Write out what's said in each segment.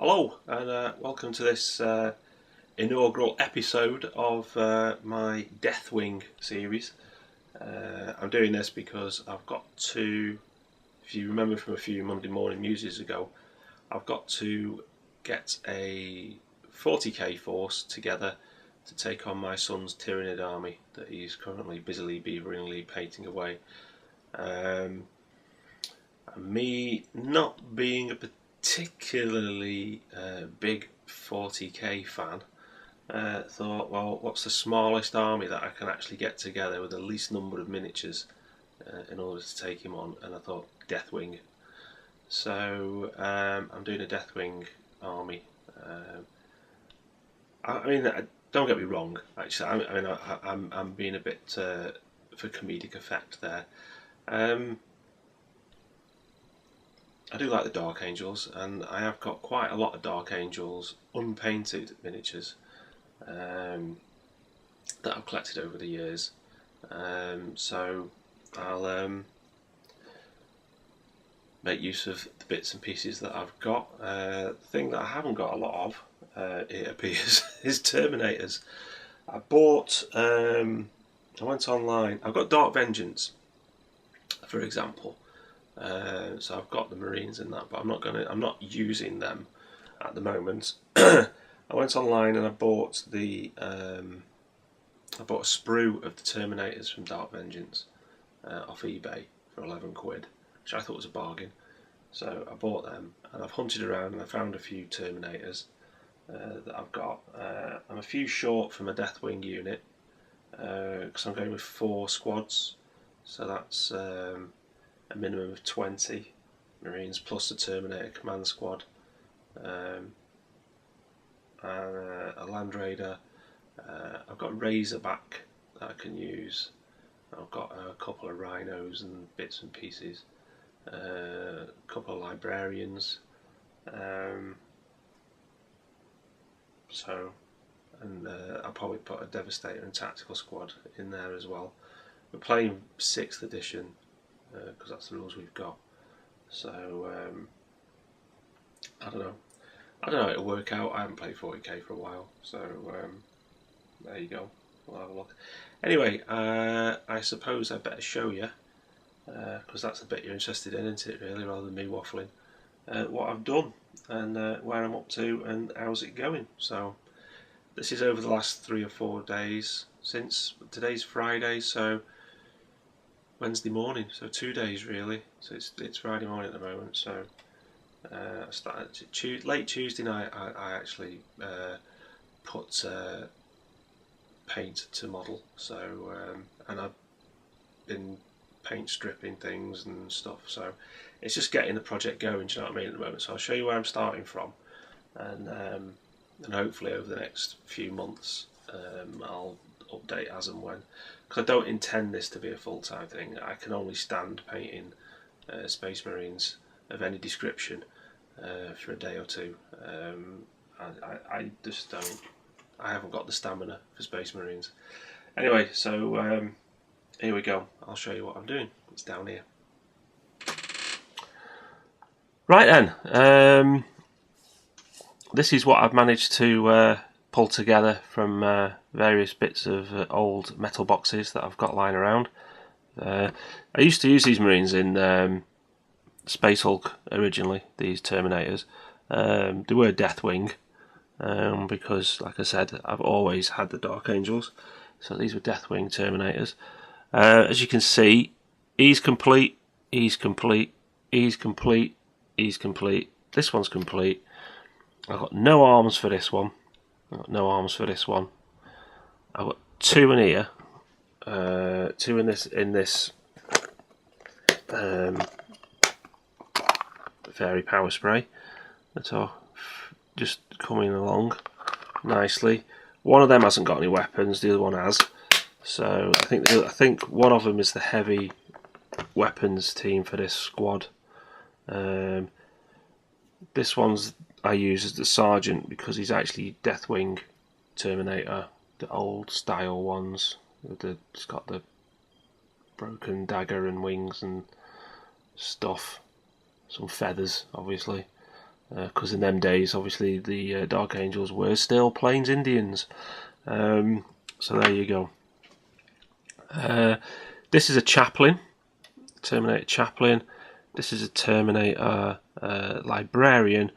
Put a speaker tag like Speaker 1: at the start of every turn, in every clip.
Speaker 1: Hello and welcome to this inaugural episode of my Deathwing series. I'm doing this because I've got to, if you remember from a few Monday morning muses ago, I've got to get a 40k force together to take on my son's Tyrannid army that he's currently busily beaveringly painting away. Me not being a particularly big 40k fan, thought, well, what's the smallest army that I can actually get together with the least number of miniatures in order to take him on? And I thought Deathwing. So I'm doing a Deathwing army. I mean, don't get me wrong. Actually, I'm being a bit for comedic effect there. I do like the Dark Angels, and I have got quite a lot of Dark Angels unpainted miniatures that I've collected over the years. So I'll make use of the bits and pieces that I've got. The thing that I haven't got a lot of, it appears, is Terminators. I bought, I went online, I've got Dark Vengeance, for example. So I've got the Marines in that, but I'm not using them at the moment. I went online and I bought a sprue of the Terminators from Dark Vengeance off eBay for 11 quid, which I thought was a bargain. So I bought them and I've hunted around and I found a few Terminators that I've got. I'm a few short from a Deathwing unit because I'm going with 4 squads, so that's a minimum of 20 Marines plus the Terminator command squad, a Land Raider. I've got Razorback that I can use. I've got a couple of Rhinos and bits and pieces, a couple of Librarians, and I'll probably put a Devastator and Tactical squad in there as well. We're playing 6th edition because that's the rules we've got. So I don't know how it'll work out. I haven't played 40k for a while, so there you go. We'll have a look. Anyway, I suppose I better show you, because that's the bit you're interested in, isn't it, really, rather than me waffling, what I've done and where I'm up to and how's it going. So this is over the last 3 or 4 days since today's Friday, so Wednesday morning, so 2 days really. So it's Friday morning at the moment. So I started late Tuesday night. I actually put paint to model. So and I've been paint stripping things and stuff. So it's just getting the project going. Do you know what I mean at the moment? So I'll show you where I'm starting from, and hopefully over the next few months I'll update as and when, because I don't intend this to be a full-time thing. I can only stand painting Space Marines of any description for a day or two. I just don't. I haven't got the stamina for Space Marines. Anyway, so here we go. I'll show you what I'm doing. It's down here. Right then. This is what I've managed to pull together from various bits of old metal boxes that I've got lying around. I used to use these Marines in Space Hulk originally, these Terminators. They were Deathwing, because, like I said, I've always had the Dark Angels. So these were Deathwing Terminators. As you can see, he's complete, he's complete, he's complete, he's complete. This one's complete. I've got no arms for this one. I've got no arms for this one. I've got 2 in here. 2 in this fairy power spray that are just coming along nicely. One of them hasn't got any weapons. The other one has. So I think one of them is the heavy weapons team for this squad. This one's I use as the sergeant because he's actually Deathwing Terminator, the old style ones. It's got the broken dagger and wings and stuff, some feathers obviously. because in them days, obviously, the Dark Angels were still Plains Indians. So there you go. This is a Chaplain, Terminator Chaplain. This is a Terminator Librarian,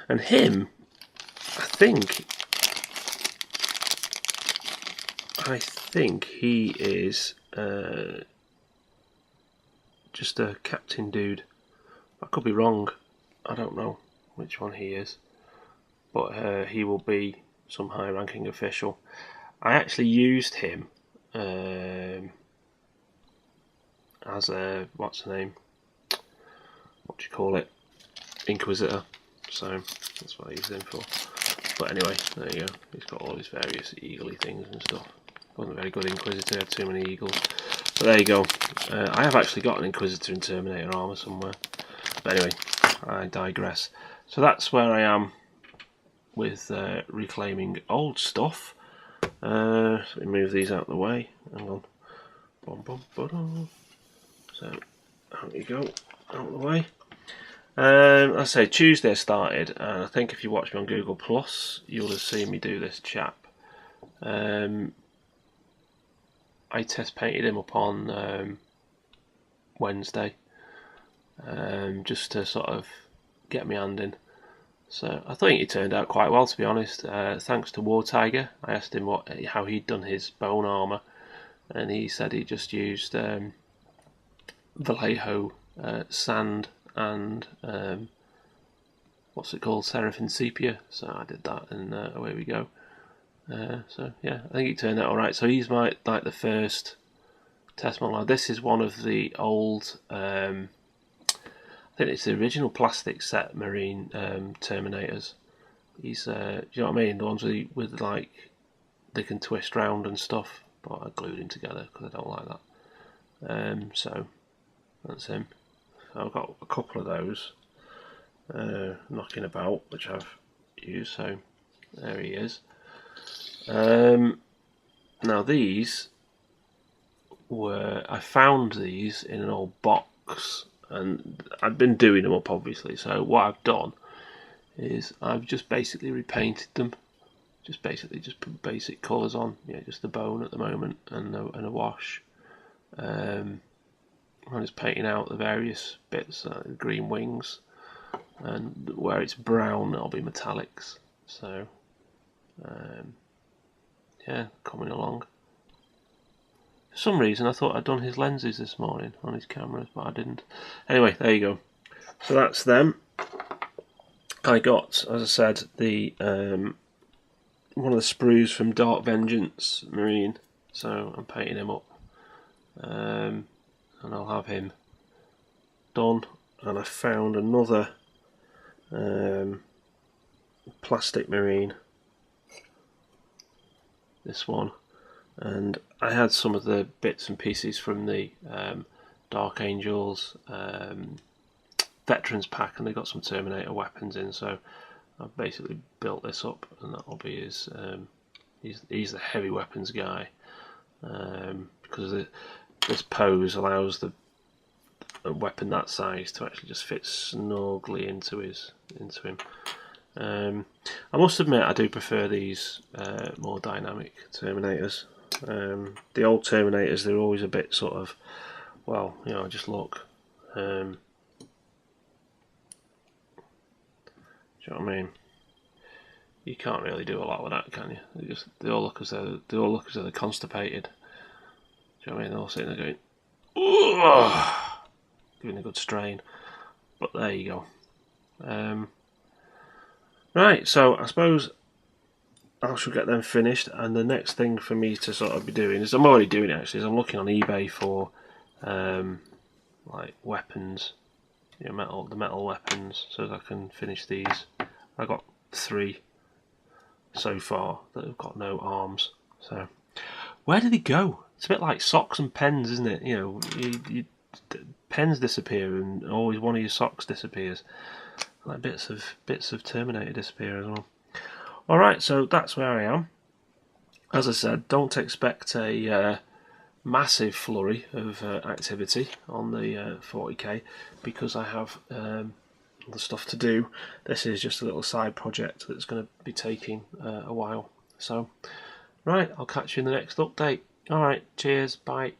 Speaker 1: and him, I think he is just a captain dude. I could be wrong. I don't know which one he is, but he will be some high-ranking official. I actually used him as a, what's the name? What do you call it? Inquisitor. So that's what I used him for. But anyway, there you go. He's got all his various eagle-y things and stuff. Wasn't a very good Inquisitor, had too many eagles. But there you go. I have actually got an Inquisitor in Terminator armour somewhere. But anyway, I digress. So that's where I am with reclaiming old stuff. Let me move these out of the way. Hang on. So, out you go. Out of the way. I say Tuesday I started, and I think if you watch me on Google Plus, you'll have seen me do this chap. I test painted him up on Wednesday, just to sort of get my hand in. So I think he turned out quite well, to be honest. Thanks to War Tiger, I asked him how he'd done his bone armour, and he said he just used Vallejo sand and what's it called, Seraphim Sepia. So I did that, and away we go. So yeah, I think it turned out alright. So he's like the first test model. Now this is one of the old, I think it's the original plastic set Marine Terminators. He's, do you know what I mean? The ones with like, they can twist round and stuff. But I glued him together because I don't like that. So that's him. I've got a couple of those knocking about, which I've used. So there he is. Now these I found these in an old box, and I've been doing them up obviously. So what I've done is I've just basically repainted them. Just put basic colours on. Yeah, just the bone at the moment and a wash. I'm just painting out the various bits, the green wings, and where it's brown it'll be metallics. So yeah, coming along. For some reason I thought I'd done his lenses this morning on his cameras, but I didn't. Anyway, there you go. So that's them. I got, as I said, the one of the sprues from Dark Vengeance Marine, so I'm painting him up, and I'll have him done. And I found another plastic Marine, this one, and I had some of the bits and pieces from the Dark Angels Veterans Pack, and they got some Terminator weapons in, so I've basically built this up, and that'll be his. He's the heavy weapons guy, because this pose allows a weapon that size to actually just fit snugly into him. I must admit I do prefer these more dynamic Terminators. The old Terminators, they're always a bit sort of, well, you know, just look. Do you know what I mean? You can't really do a lot with that, can you? They all look as though they're constipated. Do you know what I mean? They're all sitting there going, "Ugh," giving a good strain. But there you go. Right, so I suppose I shall get them finished, and the next thing for me to sort of be doing is, I'm already doing it actually, is I'm looking on eBay for like weapons. You know, the metal weapons, so that I can finish these. I got 3 so far that have got no arms. So where do they go? It's a bit like socks and pens, isn't it? You know, pens disappear, and always one of your socks disappears. Like bits of Terminator disappear as well. All right, so that's where I am. As I said, don't expect a massive flurry of activity on the 40k, because I have other stuff to do. This is just a little side project that's going to be taking a while. So, right, I'll catch you in the next update. Alright, cheers, bye.